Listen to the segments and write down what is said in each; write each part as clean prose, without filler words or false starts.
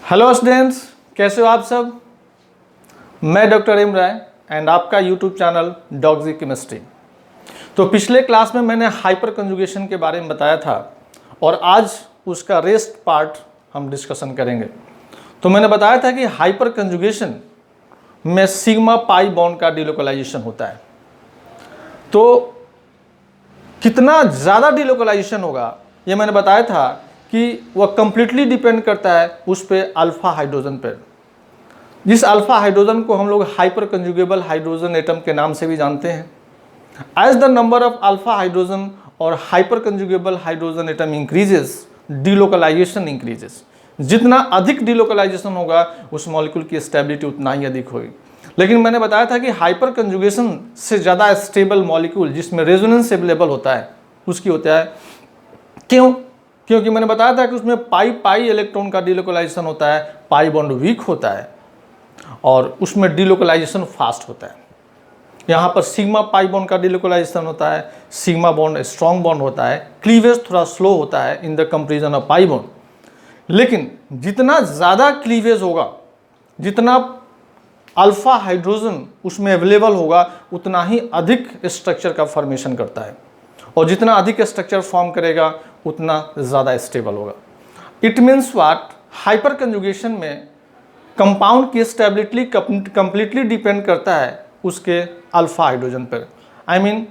Hello students, कैसे हो आप सब। मैं डॉक्टर एम राय एंड आपका यूट्यूब चैनल डॉग्जी केमिस्ट्री। तो पिछले क्लास में मैंने हाइपर कंजुगेशन के बारे में बताया था और आज उसका रेस्ट पार्ट हम डिस्कशन करेंगे। तो मैंने बताया था कि हाइपर कंजुगेशन में सिग्मा पाई बॉन्ड का डिलोकलाइजेशन होता है। तो कितना ज़्यादा डिलोकलाइजेशन होगा ये मैंने बताया था कि वह कंप्लीटली डिपेंड करता है उस पे अल्फा हाइड्रोजन पर। जिस अल्फा हाइड्रोजन को हम लोग हाइपर कंजुगेबल हाइड्रोजन एटम के नाम से भी जानते हैं। As the number of alpha hydrogen और hyper conjugable hydrogen atom increases, delocalization increases. जितना अधिक डिलोकलाइजेशन होगा उस मॉलिक्यूल की स्टेबिलिटी उतना ही अधिक होगी। लेकिन मैंने बताया था कि हाइपर कंजुगेशन से ज़्यादा स्टेबल मॉलिक्यूल जिसमें रेजोनेंस अवेलेबल होता है उसकी होता है। क्यों? क्योंकि मैंने बताया था कि उसमें पाई पाई इलेक्ट्रॉन का डिलोकलाइजेशन होता है, पाई बॉन्ड वीक होता है और उसमें डिलोकलाइजेशन फास्ट होता है। यहाँ पर सिग्मा पाई बॉन्ड का डिलोकलाइजेशन होता है, सिग्मा बॉन्ड स्ट्रॉन्ग बॉन्ड होता है, क्लीवेज थोड़ा स्लो होता है in the comparison of pi bond. लेकिन जितना ज़्यादा क्लीवेज होगा, जितना अल्फा हाइड्रोजन उसमें अवेलेबल होगा, उतना ही अधिक स्ट्रक्चर का फॉर्मेशन करता है और जितना अधिक स्ट्रक्चर फॉर्म करेगा उतना ज़्यादा स्टेबल होगा। It means what, hyper conjugation में कंपाउंड की स्टेबिलिटी कंप्लीटली डिपेंड करता है उसके अल्फा हाइड्रोजन पर। आई मीन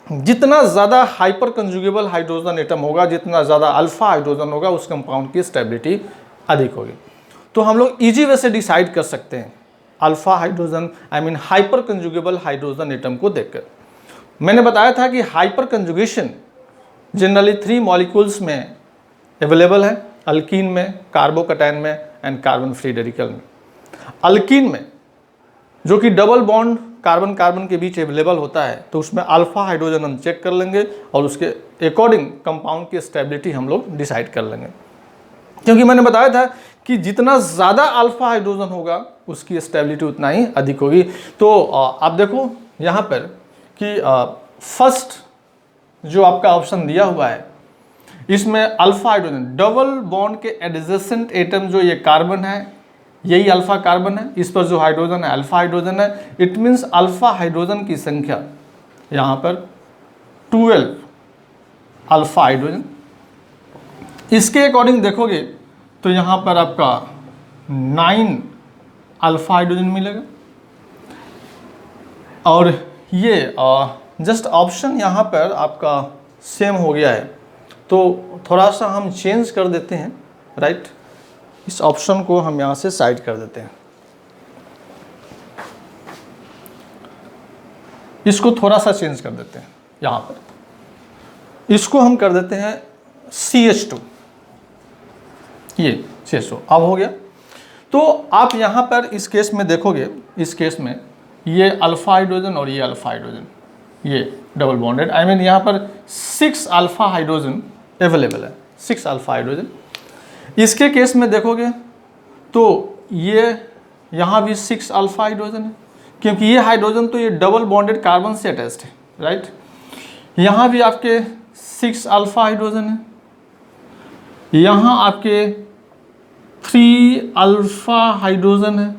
जितना ज़्यादा हाइपर कंजुगेबल हाइड्रोजन एटम होगा, जितना ज़्यादा अल्फा हाइड्रोजन होगा, उस कंपाउंड की स्टेबिलिटी अधिक होगी। तो हम लोग ईजी वे से डिसाइड कर सकते हैं alpha hydrogen, I mean hyper conjugable hydrogen atom को देखकर। मैंने बताया था कि हाइपर कंजुगेशन जनरली 3 मॉलिक्यूल्स में अवेलेबल है, अल्कीन में, कार्बोकैटायन में एंड कार्बन फ्री रेडिकल में। अल्कीन में जो कि डबल बॉन्ड कार्बन कार्बन के बीच अवेलेबल होता है, तो उसमें अल्फा हाइड्रोजन हम चेक कर लेंगे और उसके अकॉर्डिंग कंपाउंड की स्टेबिलिटी हम लोग डिसाइड कर लेंगे। क्योंकि मैंने बताया था कि जितना ज़्यादा अल्फा हाइड्रोजन होगा उसकी स्टेबिलिटी उतना ही अधिक होगी। तो आप देखो यहाँ पर कि फर्स्ट जो आपका ऑप्शन दिया हुआ है इसमें अल्फा हाइड्रोजन डबल बॉन्ड के एडजेसेंट एटम जो ये कार्बन है, यही अल्फा कार्बन है, इस पर जो हाइड्रोजन है अल्फा हाइड्रोजन है। इट मीन्स अल्फा हाइड्रोजन की संख्या यहाँ पर 12 अल्फा हाइड्रोजन। इसके अकॉर्डिंग देखोगे तो यहाँ पर आपका 9 अल्फा हाइड्रोजन मिलेगा। और ये जस्ट ऑप्शन यहाँ पर आपका सेम हो गया है, तो थोड़ा सा हम चेंज कर देते हैं, राइट। इस ऑप्शन को हम यहाँ से साइड कर देते हैं, इसको थोड़ा सा चेंज कर देते हैं। यहाँ पर इसको हम कर देते हैं CH2, ये CH2 अब हो गया। तो आप यहाँ पर इस केस में देखोगे, इस केस में ये अल्फा हाइड्रोजन और ये अल्फा हाइड्रोजन, ये डबल बॉन्डेड, आई मीन यहाँ पर 6 अल्फा हाइड्रोजन अवेलेबल है, 6 अल्फा हाइड्रोजन। इसके केस में देखोगे तो ये यहाँ भी 6 अल्फा हाइड्रोजन है, क्योंकि ये हाइड्रोजन तो ये डबल बॉन्डेड कार्बन से अटैच्ड है, राइट। यहाँ भी आपके 6 अल्फा हाइड्रोजन है, यहाँ आपके 3 अल्फा हाइड्रोजन है,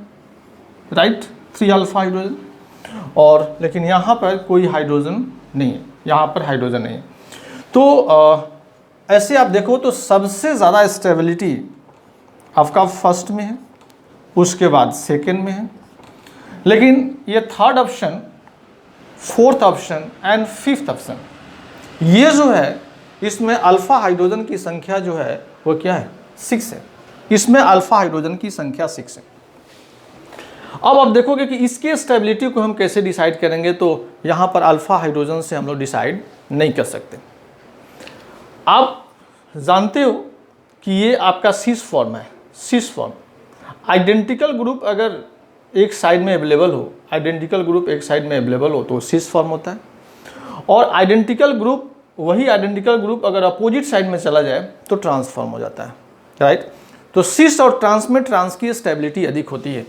राइट, 3 अल्फा हाइड्रोजन। और लेकिन यहाँ पर कोई हाइड्रोजन नहीं है, यहाँ पर हाइड्रोजन नहीं है। तो ऐसे आप देखो तो सबसे ज़्यादा स्टेबिलिटी आपका फर्स्ट में है, उसके बाद सेकेंड में है, लेकिन ये third option, fourth option and fifth option, ये जो है इसमें अल्फा हाइड्रोजन की संख्या जो है वो क्या है, 6 है। इसमें अल्फा हाइड्रोजन की संख्या 6 है। अब आप देखोगे कि इसके स्टेबिलिटी को हम कैसे डिसाइड करेंगे, तो यहाँ पर अल्फा हाइड्रोजन से हम लोग डिसाइड नहीं कर सकते। आप जानते हो कि ये आपका सिस फॉर्म है, सिस फॉर्म। आइडेंटिकल ग्रुप अगर एक साइड में अवेलेबल हो, आइडेंटिकल ग्रुप एक साइड में अवेलेबल हो तो सिस फॉर्म होता है। और आइडेंटिकल ग्रुप, वही आइडेंटिकल ग्रुप अगर अपोजिट साइड में चला जाए तो ट्रांसफॉर्म हो जाता है, राइट। तो सिस और ट्रांस में ट्रांस की स्टेबिलिटी अधिक होती है,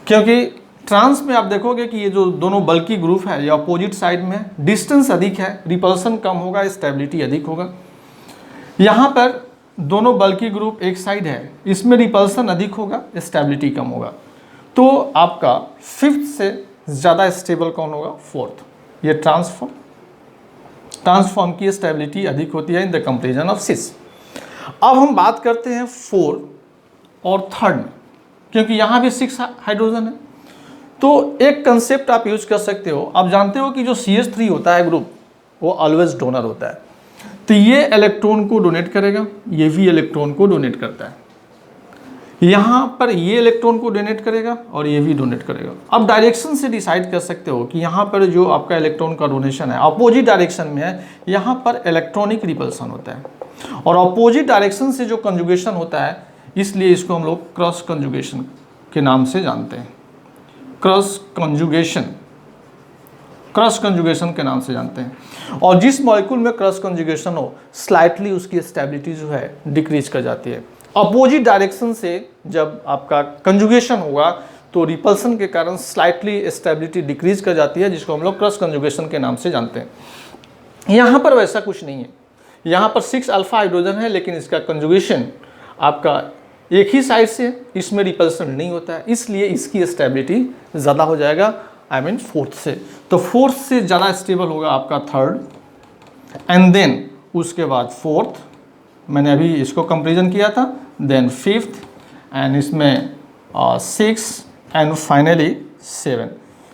क्योंकि ट्रांस में आप देखोगे कि ये जो दोनों बल्की ग्रुप है ये अपोजिट साइड में डिस्टेंस अधिक है, रिपल्सन कम होगा, स्टेबिलिटी अधिक होगा। यहाँ पर दोनों बल्कि ग्रुप एक साइड है, इसमें रिपल्सन अधिक होगा, स्टेबिलिटी कम होगा। तो आपका फिफ्थ से ज़्यादा स्टेबल कौन होगा? फोर्थ। ये ट्रांसफॉर्म की स्टेबिलिटी अधिक होती है इन द कंपेरिजन ऑफ सिस। अब हम बात करते हैं 4 और थर्ड में, क्योंकि यहाँ भी 6 हाइड्रोजन है। तो एक कंसेप्ट आप यूज कर सकते हो, आप जानते हो कि जो CH3 होता है ग्रुप, वो ऑलवेज डोनर होता है। तो ये इलेक्ट्रॉन को डोनेट करेगा, ये भी इलेक्ट्रॉन को डोनेट करता है। यहाँ पर ये इलेक्ट्रॉन को डोनेट करेगा और ये भी डोनेट करेगा। अब डायरेक्शन से डिसाइड कर सकते हो कि यहाँ पर जो आपका इलेक्ट्रॉन का डोनेशन है अपोजिट डायरेक्शन में है, यहाँ पर इलेक्ट्रॉनिक रिपल्सन होता है। और अपोजिट डायरेक्शन से जो कंजुगेशन होता है, इसलिए इसको हम लोग क्रॉस कंजुगेशन के नाम से जानते हैं। क्रॉस कंजुगेशन के नाम से जानते हैं। और जिस मॉलिक्यूल में क्रॉस कंजुगेशन हो, स्लाइटली उसकी स्टेबिलिटी जो है डिक्रीज कर जाती है। अपोजिट डायरेक्शन से जब आपका कंजुगेशन होगा तो रिपल्सन के कारण स्लाइटली स्टेबिलिटी डिक्रीज कर जाती है, जिसको हम लोग क्रॉस कंजुगेशन के नाम से जानते हैं। यहाँ पर वैसा कुछ नहीं है, यहाँ पर 6 अल्फा हाइड्रोजन है, लेकिन इसका कंजुगेशन आपका एक ही साइड से, इसमें रिपल्सन नहीं होता है, इसलिए इसकी स्टेबिलिटी ज़्यादा हो जाएगा, आई मीन फोर्थ से। तो फोर्थ से ज़्यादा स्टेबल होगा आपका थर्ड, एंड देन उसके बाद फोर्थ, मैंने अभी इसको कंपेरिजन किया था, देन फिफ्थ, एंड इसमें 6 एंड फाइनली 7,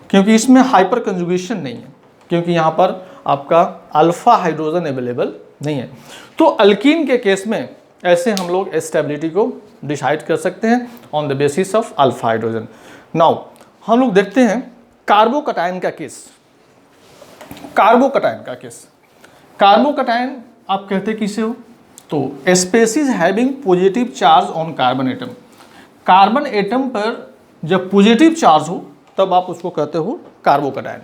क्योंकि इसमें हाइपर कंजुगेशन नहीं है, क्योंकि यहाँ पर आपका अल्फा हाइड्रोजन अवेलेबल नहीं है। तो अल्कीन के केस में ऐसे हम लोग स्टेबिलिटी को डिसाइड कर सकते हैं on the basis of alpha hydrogen. Now हम लोग देखते हैं कार्बोकटायन का केस। कार्बोकटायन आप कहते किसे हो? तो species having positive charge on carbon atom. Carbon atom पर जब पॉजिटिव चार्ज हो तब आप उसको कहते हो कार्बोकटायन।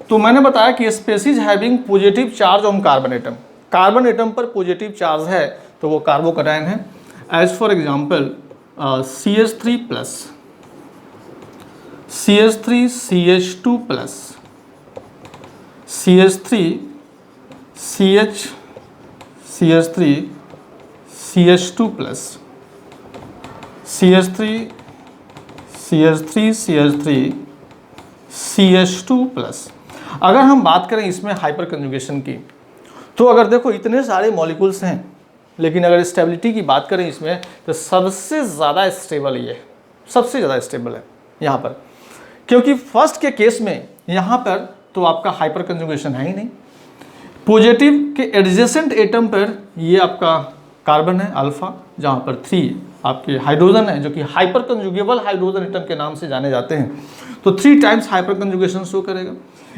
तो मैंने बताया कि species having positive charge on carbon atom, carbon atom पर पॉजिटिव चार्ज है तो वो कार्बोकटायन है। As for example CH3 plus, CH3 CH2 plus, CH3 CH3 CH2 plus, CH3 CH2 plus. अगर हम बात करें इसमें हाइपर कंजुगेशन की, तो अगर देखो इतने सारे मॉलिक्यूल्स हैं, लेकिन अगर स्टेबिलिटी की बात करें इसमें तो सबसे ज़्यादा स्टेबल ये, सबसे ज़्यादा स्टेबल है यहाँ पर, क्योंकि फर्स्ट के केस में यहाँ पर तो आपका हाइपर कंजुगेशन है ही नहीं। पॉजिटिव के एडजेसेंट एटम पर ये आपका कार्बन है अल्फा, जहाँ पर 3 आपके हाइड्रोजन है, जो कि हाइपर कंजुगेबल हाइड्रोजन एटम के नाम से जाने जाते हैं। तो 3 टाइम्स हाइपर कंजुगेशन शो करेगा।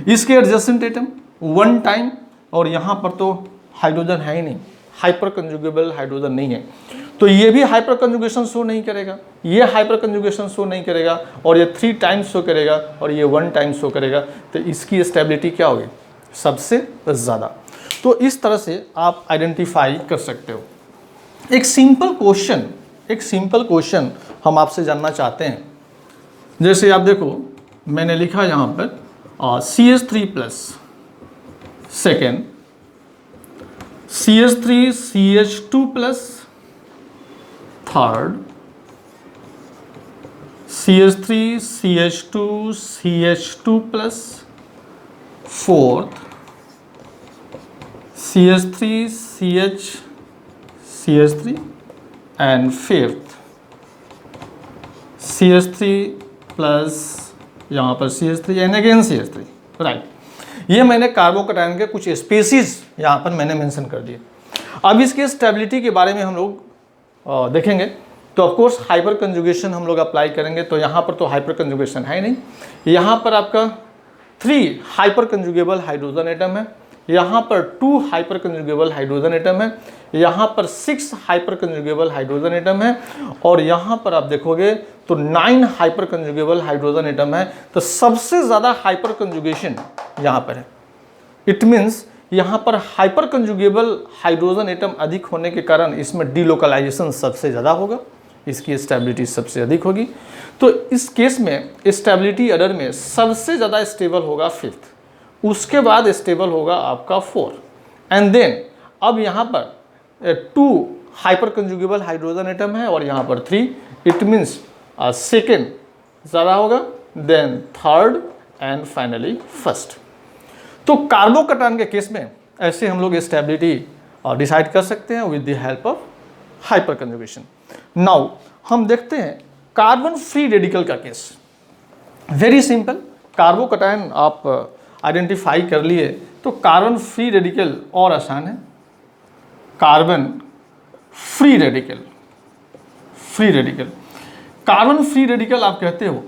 इसके एडजेसेंट एटम 1 टाइम, और यहाँ पर तो हाइड्रोजन है ही नहीं, हाइपर कंजुगेबल हाइड्रोजन नहीं है, तो ये भी हाइपर कंजुगेशन शो नहीं करेगा, ये हाइपर कंजुगेशन शो नहीं करेगा, और ये 3 टाइम्स शो करेगा, और ये 1 टाइम शो करेगा। तो इसकी स्टेबिलिटी क्या होगी? सबसे ज़्यादा। तो इस तरह से आप आइडेंटिफाई कर सकते हो। एक सिंपल क्वेश्चन हम आपसे जानना चाहते हैं। जैसे आप देखो, मैंने लिखा यहाँ पर CH3 plus, second CH3 CH2 plus, third CH3 CH2 CH2 plus, fourth CH3 CH3 and fifth CH3 plus, यहाँ पर CH3 and again CH3, right. ये मैंने कार्बोकटायन के कुछ स्पीसीज यहाँ पर मैंने मेंशन कर दिए। अब इसके स्टेबिलिटी के बारे में हम लोग देखेंगे। तो ऑफ कोर्स हाइपर कंजुगेशन हम लोग अप्लाई करेंगे, तो यहाँ पर तो हाइपर कंजुगेशन है नहीं, यहाँ पर आपका 3 हाइपर कंजुगेबल हाइड्रोजन एटम है, यहाँ पर 2 हाइपर कंजुगेबल हाइड्रोजन एटम है, यहाँ पर 6 हाइपर कंजुगेबल हाइड्रोजन एटम है, और यहाँ पर आप देखोगे तो 9 हाइपर कंजुगेबल हाइड्रोजन एटम है। तो सबसे ज़्यादा हाइपर कंजुगेशन यहाँ पर है। इट मीन्स यहाँ पर हाइपर कंजुगेबल हाइड्रोजन एटम अधिक होने के कारण इसमें डीलोकलाइजेशन सबसे ज़्यादा होगा, इसकी स्टेबिलिटी सबसे अधिक होगी। तो इस केस में स्टेबिलिटी ऑर्डर में सबसे ज़्यादा स्टेबल होगा फिफ्थ, उसके बाद स्टेबल होगा आपका 4 एंड देन अब यहाँ पर 2 हाइपर कंजुगेबल हाइड्रोजन एटम है और यहाँ पर 3, इट मीन्स सेकेंड ज़्यादा होगा, then third and finally first. तो कार्बोकैटायन के केस में ऐसे हम लोग स्टेबिलिटी डिसाइड कर सकते हैं with the help of hyperconjugation. Now हम देखते हैं कार्बन फ्री रेडिकल का केस। वेरी सिंपल, कार्बोकैटायन आप आइडेंटिफाई कर लिए तो कार्बन फ्री रेडिकल और आसान है। Carbon free radical, carbon free radical आप कहते हो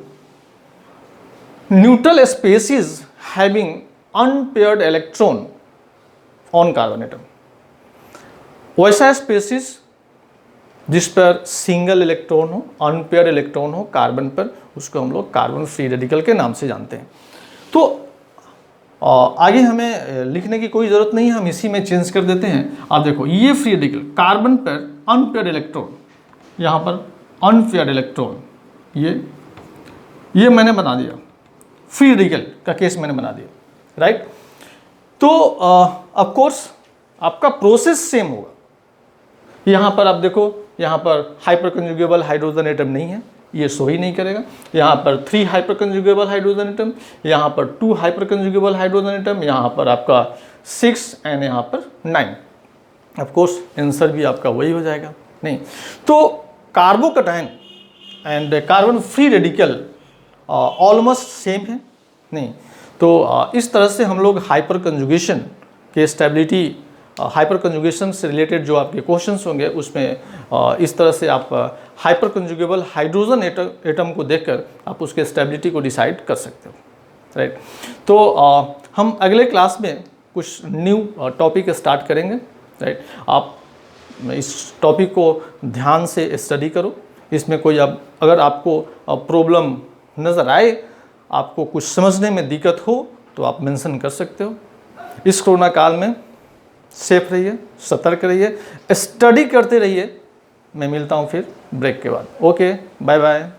neutral species having unpaired electron on carbon atom. वैसा स्पेसीज जिस पर सिंगल इलेक्ट्रॉन हो, अनपेयर्ड इलेक्ट्रॉन हो कार्बन पर, उसको हम लोग कार्बन फ्री रेडिकल के नाम से जानते हैं। तो आगे हमें लिखने की कोई ज़रूरत नहीं है, हम इसी में चेंज कर देते हैं। आप देखो ये फ्री रेडिकल, कार्बन पर अनपेयर्ड इलेक्ट्रॉन, यहाँ पर अनपेयर्ड इलेक्ट्रॉन, ये मैंने बना दिया, फ्री रेडिकल का केस मैंने बना दिया, राइट। तो ऑफ कोर्स आपका प्रोसेस सेम होगा। यहाँ पर आप देखो, यहाँ पर हाइपर कंजुगेबल हाइड्रोजन एटम नहीं है, ये शो ही नहीं करेगा। यहाँ पर 3 हाइपर कंजुगेबल हाइड्रोजन एटम, यहाँ पर 2 हाइपर कंजुगेबल हाइड्रोजन एटम, यहाँ पर आपका 6 एंड यहाँ पर 9। ऑफ कोर्स आंसर भी आपका वही हो जाएगा। नहीं तो carbocation and carbon free radical almost same है। नहीं तो इस तरह से हम लोग हाइपर कंजुगेशन के स्टेबिलिटी, हाइपर कंजुगेशन से रिलेटेड जो आपके क्वेश्चंस होंगे उसमें इस तरह से आप हाइपर कंजुगेबल हाइड्रोजन एटम को देखकर आप उसके स्टेबिलिटी को डिसाइड कर सकते हो, राइट। तो हम अगले क्लास में कुछ न्यू टॉपिक स्टार्ट करेंगे, राइट। आप इस टॉपिक को ध्यान से स्टडी करो। इसमें कोई अब अगर आपको प्रॉब्लम नज़र आए, आपको कुछ समझने में दिक्कत हो तो आप मेंशन कर सकते हो। इस कोरोना काल में सेफ रहिए, सतर्क रहिए, स्टडी करते रहिए। मैं मिलता हूँ फिर ब्रेक के बाद। Okay, bye bye.